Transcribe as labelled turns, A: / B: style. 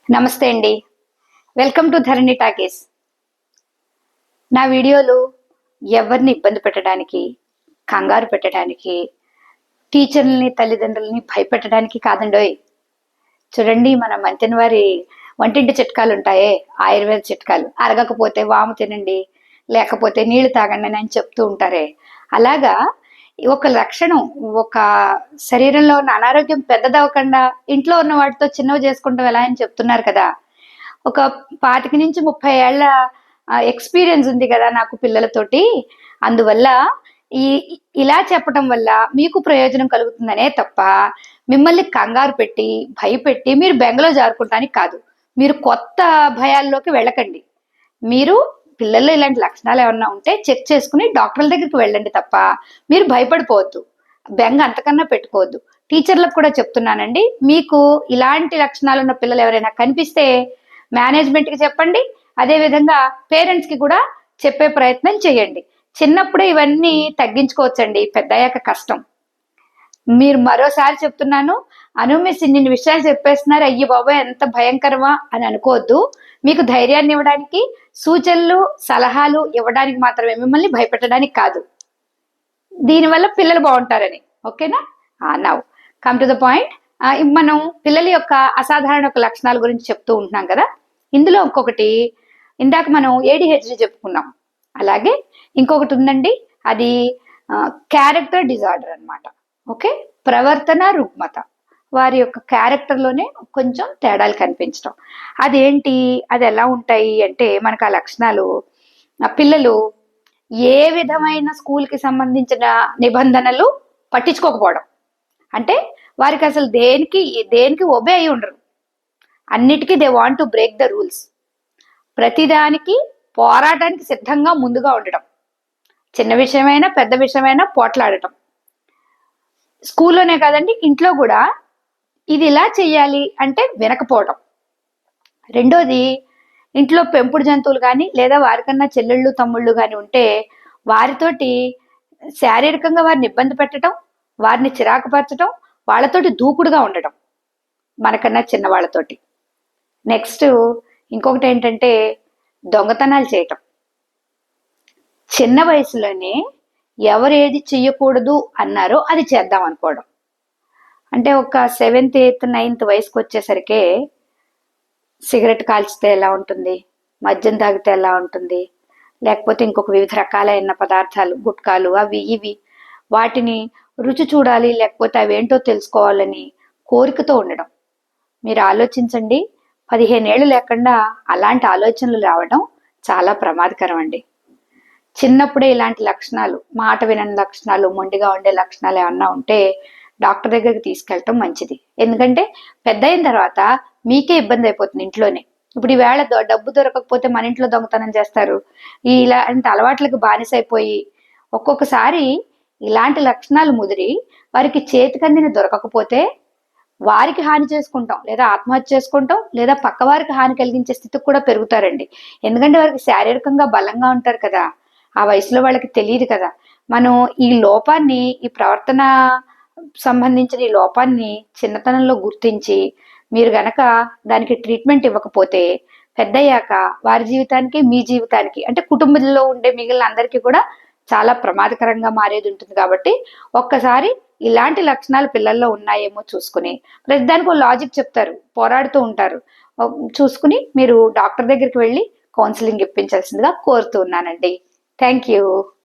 A: నమస్తే అండి. Welcome to Dharani talkies. నా వీడియోలు ఎవరిని ఇబ్బంది పెట్టడానికి, కంగారు పెట్టడానికి, టీచర్లని, తల్లిదండ్రులని భయపెట్టడానికి కాదండోయ్. చూడండి, మన మంతెన వారి వంటింటి చిట్కాలు ఉంటాయే, ఆయుర్వేద చిట్కాలు. అరగకపోతే వాము తినండి, లేకపోతే నీళ్లు తాగండి అని చెప్తూ ఉంటారే. అలాగా ఒక లక్షణం, ఒక శరీరంలో ఉన్న అనారోగ్యం పెద్దదవకుండా ఇంట్లో ఉన్న వాటితో చిన్నవి చేసుకుంటాం ఎలా అని చెప్తున్నారు కదా. ఒక 25 నుంచి 30 ఏళ్ల ఎక్స్పీరియన్స్ ఉంది కదా నాకు పిల్లలతోటి. అందువల్ల ఈ ఇలా చెప్పటం వల్ల మీకు ప్రయోజనం కలుగుతుందనే తప్ప మిమ్మల్ని కంగారు పెట్టి, భయపెట్టి మీరు బెంగలో జారుకుంటానికి కాదు. మీరు కొత్త భయాల్లోకి వెళ్ళకండి. మీరు పిల్లల్లో ఇలాంటి లక్షణాలు ఏమన్నా ఉంటే చెక్ చేసుకుని డాక్టర్ల దగ్గరికి వెళ్ళండి తప్ప మీరు భయపడిపోవద్దు. బెంగ అంతకన్నా పెట్టుకోవద్దు. టీచర్లకు కూడా చెప్తున్నానండి, మీకు ఇలాంటి లక్షణాలు ఉన్న పిల్లలు ఎవరైనా కనిపిస్తే మేనేజ్మెంట్కి చెప్పండి. అదేవిధంగా పేరెంట్స్కి కూడా చెప్పే ప్రయత్నం చేయండి. చిన్నప్పుడే ఇవన్నీ తగ్గించుకోవచ్చండి, పెద్దయ్యాక కష్టం. మీరు మరోసారి చెప్తున్నాను, మిస్ ఇన్ని విషయాలు చెప్పేస్తున్నారు, అయ్యి బాబాయ్ ఎంత భయంకరమా అని అనుకోవద్దు. మీకు ధైర్యాన్ని ఇవ్వడానికి, సూచనలు సలహాలు ఇవ్వడానికి మాత్రమే, మిమ్మల్ని భయపెట్టడానికి కాదు. దీనివల్ల పిల్లలు బాగుంటారని. ఓకేనా? Now come to the point. మనం పిల్లల యొక్క అసాధారణ లక్షణాల గురించి చెప్తూ ఉంటున్నాం కదా. ఇందులో ఇంకొకటి, ఇందాక మనం ADHD చెప్పుకున్నాం, అలాగే ఇంకొకటి ఉందండి, అది క్యారెక్టర్ డిజార్డర్ అనమాట. ఓకే, ప్రవర్తన రుగ్మత. వారి యొక్క క్యారెక్టర్లోనే కొంచెం తేడాలు కనిపించడం. అదేంటి, అది ఎలా ఉంటాయి అంటే, మనకు ఆ లక్షణాలు, పిల్లలు ఏ విధమైన స్కూల్కి సంబంధించిన నిబంధనలు పట్టించుకోకపోవడం. అంటే వారికి అసలు దేనికి ఒబే అయి ఉండరు. అన్నిటికీ they want to break the rules. ప్రతిదానికి పోరాటానికి సిద్ధంగా ముందుగా ఉండడం. చిన్న విషయమైనా పెద్ద విషయమైనా పోట్లాడటం. స్కూల్లోనే కాదండి, ఇంట్లో కూడా ఇది ఇలా చెయ్యాలి అంటే వినకపోవడం. రెండోది, ఇంట్లో పెంపుడు జంతువులు కానీ లేదా వారికన్నా చెల్లెళ్ళు తమ్ముళ్ళు కానీ ఉంటే వారితోటి శారీరకంగా వారిని ఇబ్బంది పెట్టడం, వారిని చిరాకుపరచడం, వాళ్ళతోటి దూకుడుగా ఉండడం, మనకన్నా చిన్న వాళ్ళతోటి. నెక్స్ట్ ఇంకొకటి ఏంటంటే దొంగతనాలు చేయటం. చిన్న వయసులోనే ఎవరు ఏది చెయ్యకూడదు అన్నారో అది చేద్దాం అనుకోవడం. అంటే ఒక 7th 8th 9th వయసుకు వచ్చేసరికి సిగరెట్ కాల్చితే ఎలా ఉంటుంది, మద్యం తాగితే ఎలా ఉంటుంది, లేకపోతే ఇంకొక వివిధ రకాలైన పదార్థాలు, గుట్కాలు, అవి ఇవి, వాటిని రుచి చూడాలి, లేకపోతే అవేంటో తెలుసుకోవాలని కోరికతో ఉండడం. మీరు ఆలోచించండి, 15 ఏళ్ళు లేకుండా అలాంటి ఆలోచనలు రావడం చాలా ప్రమాదకరం అండి. చిన్నప్పుడే ఇలాంటి లక్షణాలు, మాట వినని లక్షణాలు, మొండిగా ఉండే లక్షణాలు ఏమన్నా ఉంటే డాక్టర్ దగ్గరికి తీసుకెళ్ళటం మంచిది. ఎందుకంటే పెద్ద అయిన తర్వాత మీకే ఇబ్బంది అయిపోతుంది ఇంట్లోనే. ఇప్పుడు ఈవేళ డబ్బు దొరకకపోతే మన ఇంట్లో దొంగతనం చేస్తారు. ఇలాంటి అలవాట్లకు బానిసైపోయి ఒక్కొక్కసారి ఇలాంటి లక్షణాలు ముదిరి వారికి చేతికందిన దొరకకపోతే వారికి హాని చేసుకుంటాం, లేదా ఆత్మహత్య చేసుకుంటాం, లేదా పక్క వారికి హాని కలిగించే స్థితికి కూడా పెరుగుతారండి. ఎందుకంటే వారికి శారీరకంగా బలంగా ఉంటారు కదా, ఆ వయసులో వాళ్ళకి తెలియదు కదా. మనం ఈ లోపాన్ని, ఈ ప్రవర్తన సంబంధించిన ఈ లోపాన్ని చిన్నతనంలో గుర్తించి మీరు గనక దానికి ట్రీట్మెంట్ ఇవ్వకపోతే పెద్దయ్యాక వారి జీవితానికి, మీ జీవితానికి, అంటే కుటుంబంలో ఉండే మిగిలిన అందరికీ కూడా చాలా ప్రమాదకరంగా మారేది ఉంటుంది. కాబట్టి ఒక్కసారి ఇలాంటి లక్షణాలు పిల్లల్లో ఉన్నాయేమో చూసుకుని, ప్రతిదానికి లాజిక్ చెప్తారు, పోరాడుతూ ఉంటారు, చూసుకుని మీరు డాక్టర్ దగ్గరికి వెళ్ళి కౌన్సిలింగ్ ఇప్పించాల్సిందిగా కోరుతూ ఉన్నానండి. Thank you.